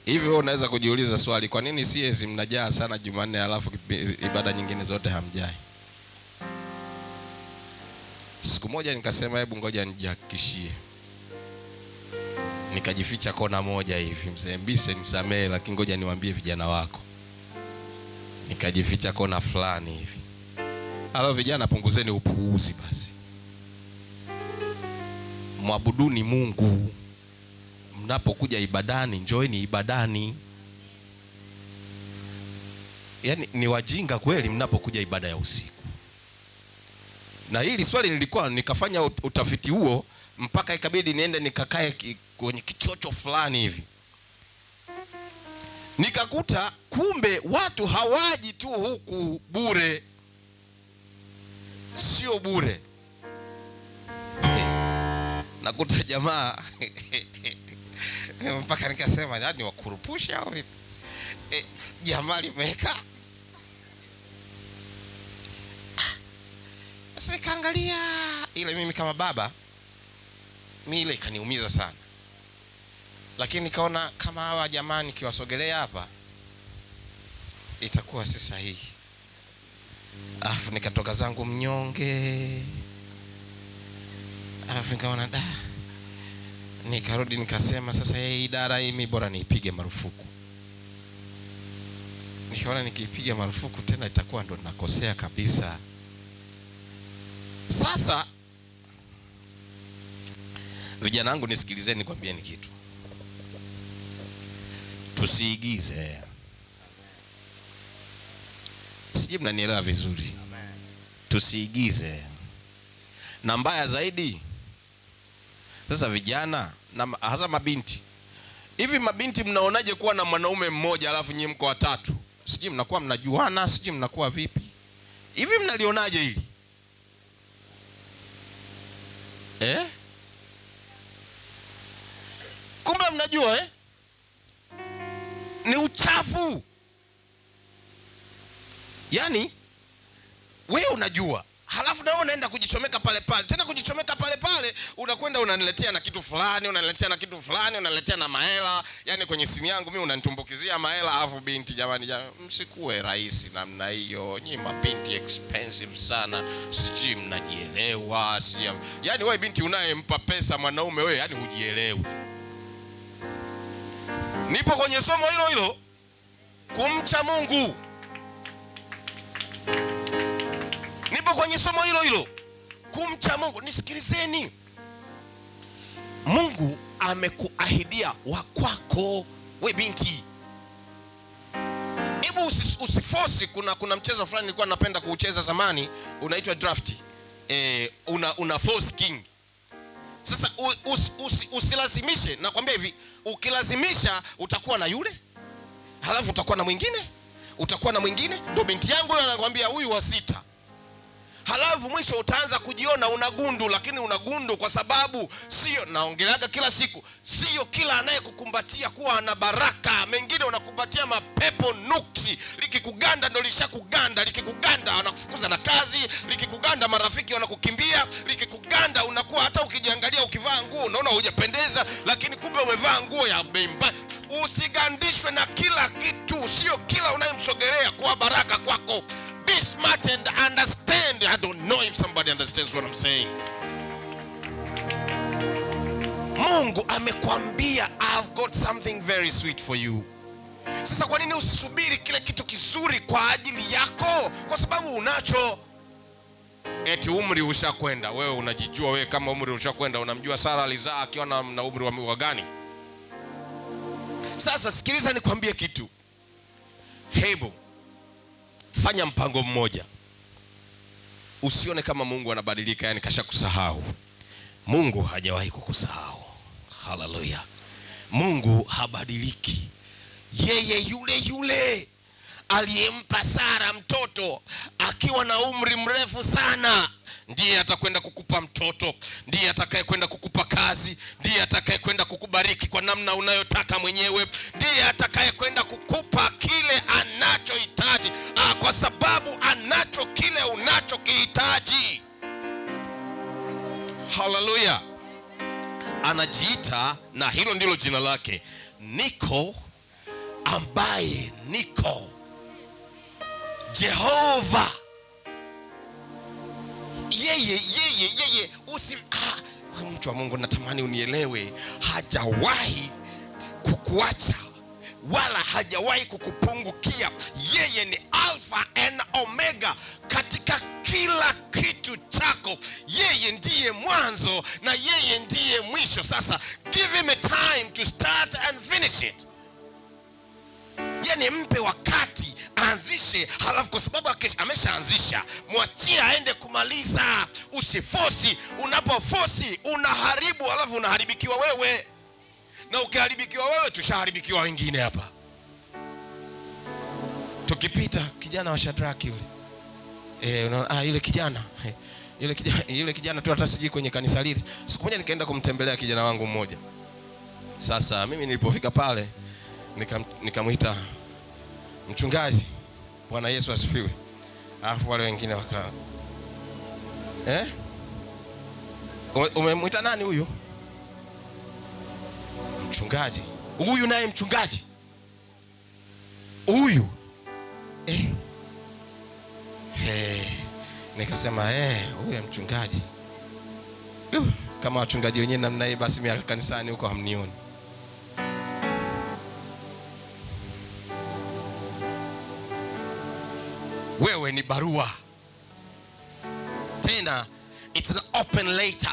Hivi wewe unaweza kujiuliza swali, kwa nini CAs mnajaa sana Jumanne alafu ibada nyingine zote hamjai? Siku moja nikasema hebu ngoja nijihakikishie. Nikajificha kona moja hivi, mzee Mbise nisamee, lakini ngoja niwaambie vijana wako. Nikajificha kona fulani hivi. Halo vijana, punguzeni upuuzi basi. Mwabuduni Mungu. Mnapokuja ibadani, njoeni ibadani. Yani ni wajinga kweli mnapokuja ibada ya usiku. Na hili swali nilikuwa nikafanya utafiti huo, mpaka ikabidi niende nikakae kwenye kichocho fulani hivi. Nikakuta kumbe watu hawaji tu huku bure. Sio bure. nakuta jamaa mpaka nikasema yani wakurupusha au vipi? Jamaa limeweka. Sasa nikaangalia ile, mimi kama baba, mimi ile ikaniumiza sana, lakini nikaona kama hawa jamaa nikiwasogelea hapa itakuwa si sahihi. Alafu nikatoka zangu mnyonge, alafu nikaona nikarudi nikasema sasa hii idara hii mimi bora niipige marufuku. Nikaona nikiipiga marufuku tena itakuwa ndo nakosea kabisa. Sasa vijana wangu, nisikilizeni nikwambieni kitu. Tusiigize. Sijui mnanielewa vizuri. Tusiigize. Na mbaya zaidi, sasa vijana na hasa mabinti. Hivi mabinti mnaonaje kuwa na mwanaume mmoja alafu nyinyi mko watatu? Sijui mnakuwa mnajuana, sijui mnakuwa vipi? Hivi mnalionaje hili? Kumbe mnajua ni uchafu. Yaani wewe unajua, halafu na wewe unaenda kujichomeka pale pale. Tena kujichomeka pale pale, unakwenda unaniletea na kitu fulani, unaniletea na kitu fulani, unaniletea na mahela. Yaani kwenye simu yangu mimi unanitumbukizia mahela, alafu binti, jamani, msikuwe rahisi namna hiyo. Nyinyi mabinti expensive sana. Sijui mnajielewa, sijui. Yaani wewe binti unayempa pesa mwanaume wewe, yaani hujielewi. Nipo kwenye somo hilo hilo, kumcha Mungu. Nipo kwenye somo hilo hilo, kumcha Mungu. Nisikilizeni. Mungu amekuahidia wa kwako, we binti. Hebu usiforce. Kuna mchezo fulani nilikuwa napenda kuucheza zamani, unaitwa draft. Una force king. Sasa usilazimishe. Nakwambia hivi, ukilazimisha utakuwa na yule, halafu utakuwa na mwingine, utakuwa na mwingine. Ndio binti yangu huyo anakuambia huyu wa 6. Halafu mwisho utaanza kujiona unagundu, lakini unagundu kwa sababu sio, naongeleaga kila siku, sio kila anayekukumbatia kuwa ana baraka. Mengine unakumbatia mapepo nuksi. Likikuganda ndo lishakuganda. Likikuganda wanakufukuza na kazi. Likikuganda marafiki wanakukimbia. Likikuganda unakuwa hata ukijiangalia ukivaa nguo unaona hujapendeza, lakini kumbe umevaa nguo ya bei mbaya. Usigandishwe na kila kitu. Sio kila unayemsogelea kuwa baraka kwako. Be smart and understand. I don't know if somebody understands what I'm saying. Mungu amekwambia I've got something very sweet for you. Sasa kwa nini usisubiri kile kitu kizuri kwa ajili yako? Kwa sababu unacho. Eti umri ushakwenda. Wewe unajijua wewe kama umri ushakwenda. Unamjua Sara alizaa akiwa na umri wa gani? Sasa sikiliza nikwambie kitu. Hebu fanya mpango mmoja. Usione kama Mungu anabadilika, yani kashakusahau. Mungu hajawahi kukusahau. Hallelujah. Mungu habadiliki. Yeye yule yule aliyempa Sara mtoto akiwa na umri mrefu sana, ndiye atakwenda kukupa mtoto, ndiye atakayekwenda kukupa kazi, ndiye atakayekwenda kukubariki kwa namna unayotaka mwenyewe, ndiye atakayekwenda kukupa kile anachohitaji, kwa sababu anacho kile unachokihitaji. Hallelujah. Anajiita, na hilo ndilo jina lake, niko ambaye niko. Jehova. Yeye mtu wa Mungu, natamani unielewe, hajawahi kukuacha wala hajawahi kukupungukia. Yeye ni Alpha and Omega katika kila kitu chako. Yeye ndiye mwanzo na yeye ndiye mwisho. Sasa give him a time to start and finish it. Yani mpe wakati aanzishe, halafu kwa sababu ameshaanzisha, mwachie aende kumaliza. Usifosi. Unapofosi unaharibu, halafu unaharibikiwa wewe. Na ukiharibikiwa wewe, tushaharibikiwa wengine hapa. Tukipita kijana wa Shadraki yule, unaona yule kijana Yule kijana tu hata siji kwenye kanisa lile. Siku moja nikaenda kumtembelea kijana wangu mmoja. Sasa mimi nilipofika pale nikamwita mchungaji, Bwana Yesu asifiwe. Alafu wale wengine waka umemwita nani huyu? Mchungaji. Huyu naye mchungaji. Huyu. Nikasema huyu mchungaji. Kama wachungaji wenyewe namna hii basi mimi kanisani huko hamnioni. Wewe ni barua. Tena it's an open letter.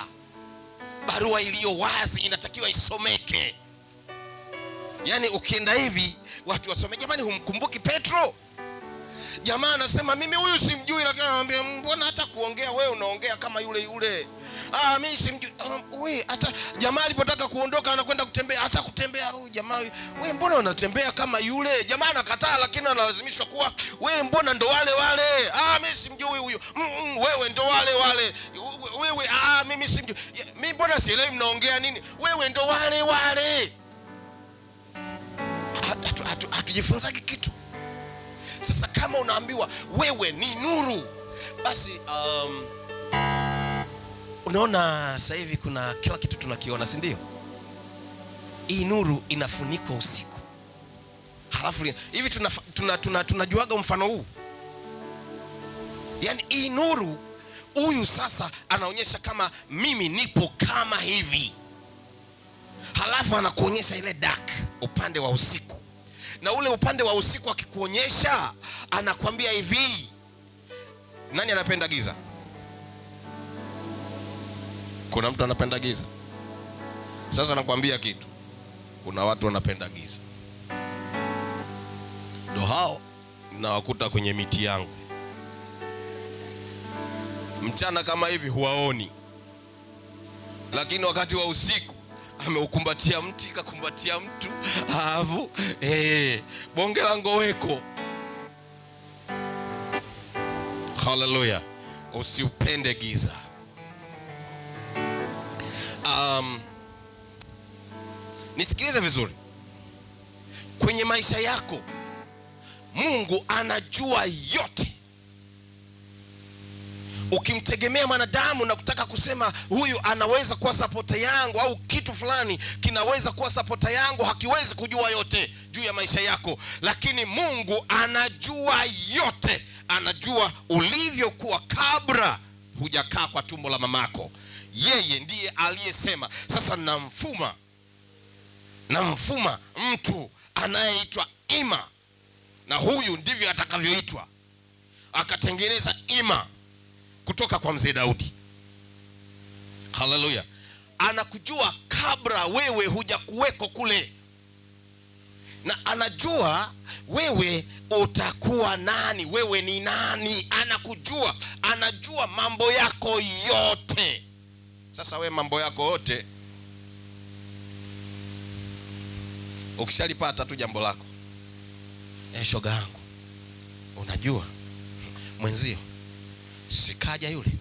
Barua iliyo wazi inatakiwa isomeke. Yaani ukienda hivi watu wasome, jamani humkumbuki Petro? Jamaa anasema mimi huyu simjui, lakini anamwambia mbona hata kuongea wewe unaongea kama yule. Mimi simjui. Wewe hata jamaa alipotaka kuondoka anakwenda kutembea, hata kutembea huyu jamaa, wewe mbona unatembea kama yule? Jamaa anakataa, lakini analazimishwa kuwa wewe mbona ndo wale. Mimi simjui huyu. Wewe ndo wale. Wewe mimi simjui. Mimi mbona sielewi mnaongea nini? Wewe ndo wale. Hatujifunzaki kitu. Sasa kama unaambiwa wewe ni nuru, basi unaona sasa hivi kuna kila kitu tunakiona, si ndio? Hii nuru inafunikwa usiku. Halafu hivi tunajuaga mfano huu. Yaani hii nuru, huyu sasa anaonyesha kama mimi nipo kama hivi. Halafu anakuonyesha ile dark, upande wa usiku. Na ule upande wa usiku akikuonyesha anakuambia hivi. Nani anapenda giza? Kuna mtu anapenda giza? Sasa nakwambia kitu. Kuna watu wanapenda giza. Ndio hao nawakuta kwenye miti yangu. Mchana kama hivi huwaoni. Lakini wakati wa usiku ameukumbatia mti, kakumbatia mtu, alafu bonge la ngoweko. Hallelujah. Usiupende giza. Nisikilize vizuri. Kwenye maisha yako Mungu anajua yote. Ukimtegemea mwanadamu na kutaka kusema huyu anaweza kuwa supporter yangu au kitu fulani kinaweza kuwa supporter yangu, hakiwezi kujua yote juu ya maisha yako. Lakini Mungu anajua yote. Anajua ulivyokuwa kabla hujakaa kwa tumbo la mamako. Yeye ndiye aliyesema sasa namfuma mtu anayeitwa Ima, na huyu ndivyo atakavyoitwa. Akatengeneza Ima kutoka kwa mzee Daudi. Hallelujah. Anakujua kabla wewe hujakuweko kule, na anajua wewe utakuwa nani, wewe ni nani. Anakujua, anajua mambo yako yote. Sasa wewe mambo yako yote ukishalipata tu jambo lako, shoga yangu, unajua mwenzio sikaja yule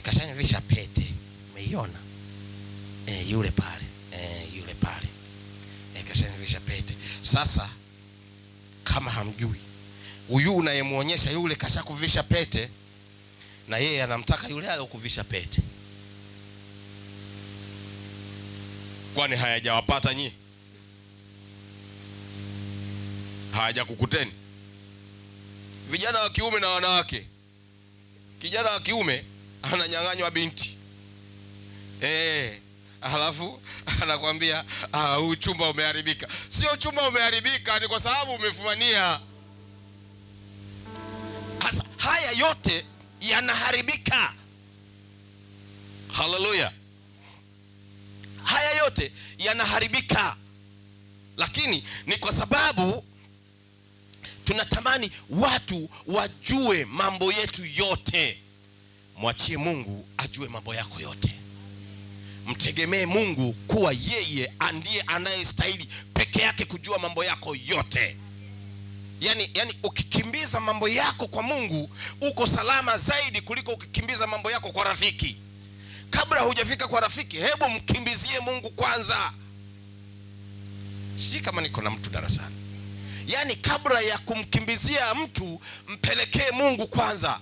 kashanivisha pete, umeiona? Yule pale kashanivisha pete. Sasa kama hamjui, huyu unayemuonyesha yule kashakuvisha pete, na yeye anamtaka yule aliyokuvisha pete. Kwani hayajawapata nyinyi? Hayajakukuteni? Vijana wa kiume na wanawake. Kijana wa kiume ananyang'anywa binti, halafu anakuambia huu chumba umeharibika. Sio chumba umeharibika, ni kwa sababu umefumania. Sasa haya yote yanaharibika. Hallelujah. Haya yote yanaharibika, lakini ni kwa sababu tunatamani watu wajue mambo yetu yote. Mwachie Mungu ajue mambo yako yote. Mtegemee Mungu kuwa yeye ndiye anayestahili peke yake kujua mambo yako yote. Yani ukikimbiza mambo yako kwa Mungu uko salama zaidi kuliko ukikimbiza mambo yako kwa rafiki. Kabla hujafika kwa rafiki, hebu mkimbizie Mungu kwanza. Sijui kama niko na mtu darasani. Yani kabla ya kumkimbizia mtu, mpelekee Mungu kwanza.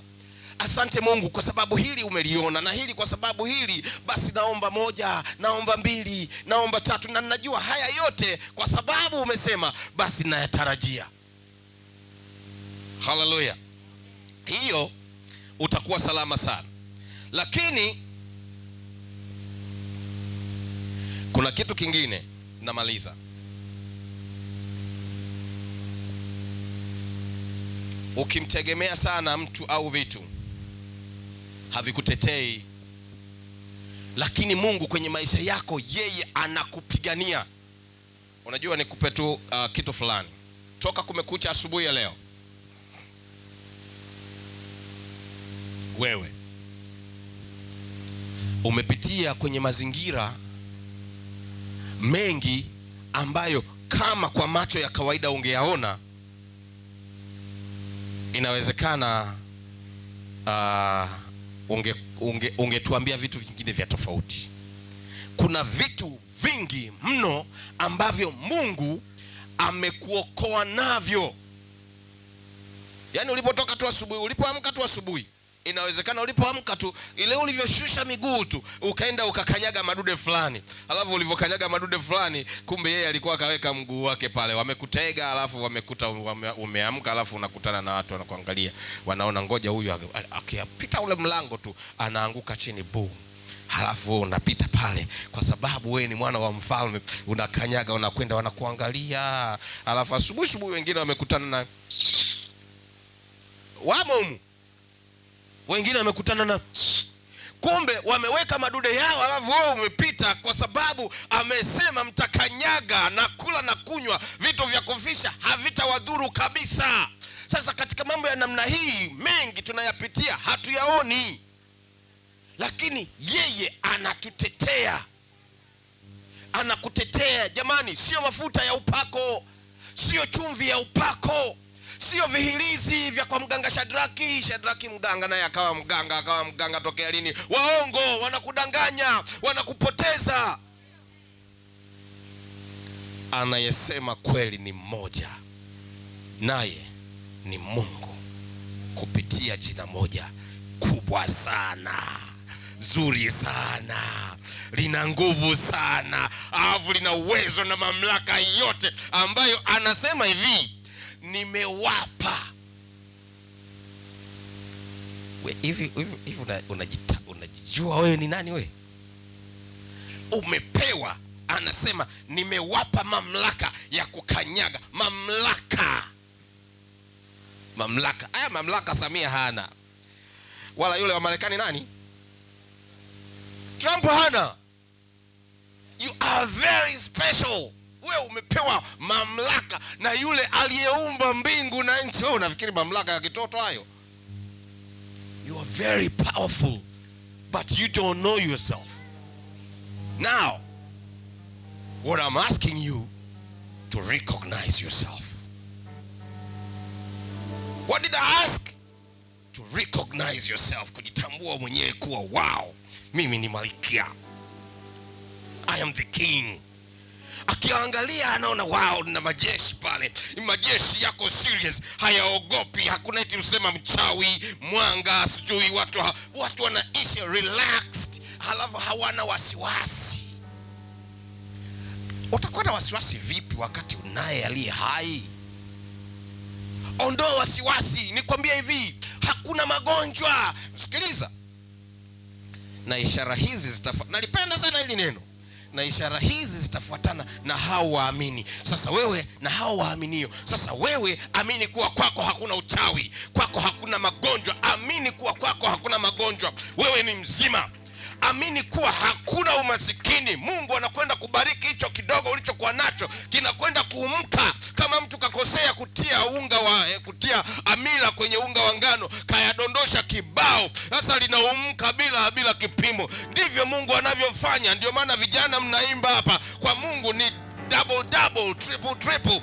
Asante Mungu kwa sababu hili umeliona, na hili kwa sababu hili, basi naomba 1, naomba 2, naomba 3, na ninajua haya yote kwa sababu umesema, basi nayatarajia. Haleluya. Hiyo utakuwa salama sana. Lakini kuna kitu kingine, namaliza. Ukimtegemea sana mtu au vitu, havikutetei. Lakini Mungu kwenye maisha yako, yeye anakupigania. Unajua, nikupe tu kitu fulani. Toka kumekucha asubuhi ya leo, wewe umepitia kwenye mazingira mengi ambayo kama kwa macho ya kawaida ungeyaona, inawezekana ungetuambia vitu vingine vya tofauti. Kuna vitu vingi mno ambavyo Mungu amekuokoa navyo. Yani ulipotoka tu asubuhi, ulipoamka tu asubuhi, inawezekana ulipoamka tu, ile ulivyoshusha miguu tu, ukaenda ukakanyaga madude fulani. Alafu ulivyokanyaga madude fulani, kumbe yeye alikuwa akaweka mguu wake pale. Wamekutega, alafu wamekuta umeamka, alafu unakutana na watu wanakuangalia. Wanaona ngoja huyu akipita ule mlango tu anaanguka chini boom. Halafu wewe unapita pale kwa sababu wewe ni mwana wa mfalme, unakanyaga, unakwenda, wanakuangalia. Alafu asubuhi wengine wamekutana na wamomu, wengine wamekutana na, kumbe wameweka madude yao. Alafu wewe umepita kwa sababu amesema mtakanyaga na kula na kunywa vitu vya kufisha, havitawadhuru kabisa. Sasa katika mambo ya namna hii mengi tunayapitia, hatuyaoni, lakini yeye anatutetea. Anakutetea jamani. Sio mafuta ya upako, sio chumvi ya upako, sio vihilizi vya kwa mganga Shadraki mganga naye akawa mganga tokea lini? Waongo, wanakudanganya, wanakupoteza. Anayesema kweli ni mmoja, naye ni Mungu, kupitia jina moja kubwa sana, zuri sana, lina nguvu sana, alafu lina uwezo na mamlaka yote, ambayo anasema hivi, nimewapa. Hivi unajijua wewe ni nani? Wewe umepewa, anasema nimewapa mamlaka ya kukanyaga. Mamlaka haya, mamlaka Samia hana, wala yule wa Marekani nani, Trump hana. You are very special. Wewe umepewa mamlaka na yule aliyeumba mbingu na nchi. Wewe unafikiri mamlaka ya kitoto hayo? You are very powerful, but you don't know yourself. Now, what I'm asking you to recognize yourself. What did I ask? To recognize yourself, kujitambua mwenyewe kuwa wow, mimi ni malkia. I am the king. Akiangalia anaona wow, na majeshi pale, majeshi yako serious, hayaogopi. Hakuna eti usema mchawi, mwanga, sijui. Watu wanaishi relaxed, halafu hawana wasiwasi. Utakuwa na wasiwasi vipi wakati unaye aliye hai? Ondoa wasiwasi. Nikwambia hivi, hakuna magonjwa. Sikiliza, na ishara hizi nalipenda sana hili neno, na ishara hizi zitafuatana na hao waamini. Sasa wewe na hao waaminio, sasa wewe amini kuwa kwako hakuna uchawi, kwako hakuna magonjwa. Amini kuwa kwako hakuna magonjwa, wewe ni mzima. Amini kuwa hakuna umasikini. Mungu anakwenda kubariki hicho kidogo ulichokuwa nacho, kinakwenda kuumka. Kama mtu kakosea kutia amira kwenye unga wa ngano, kayadondosha kibao, sasa linaumka bila kipimo. Ndivyo Mungu anavyofanya. Ndio maana vijana mnaimba hapa, kwa Mungu ni double, triple.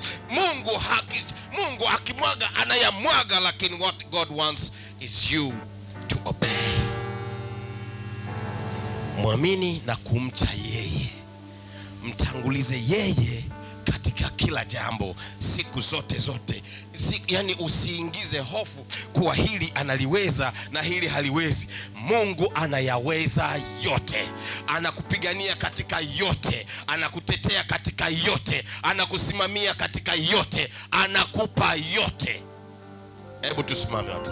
Mungu akimwaga anayamwaga, lakini what God wants is you to obey. Mwamini na kumcha yeye, mtangulize yeye katika kila jambo siku zote. Yani usiingize hofu kuwa hili analiweza na hili haliwezi. Mungu anayaweza yote, anakupigania katika yote, anakutetea katika yote, anakusimamia katika yote, anakupa yote. Hebu tusimame watu.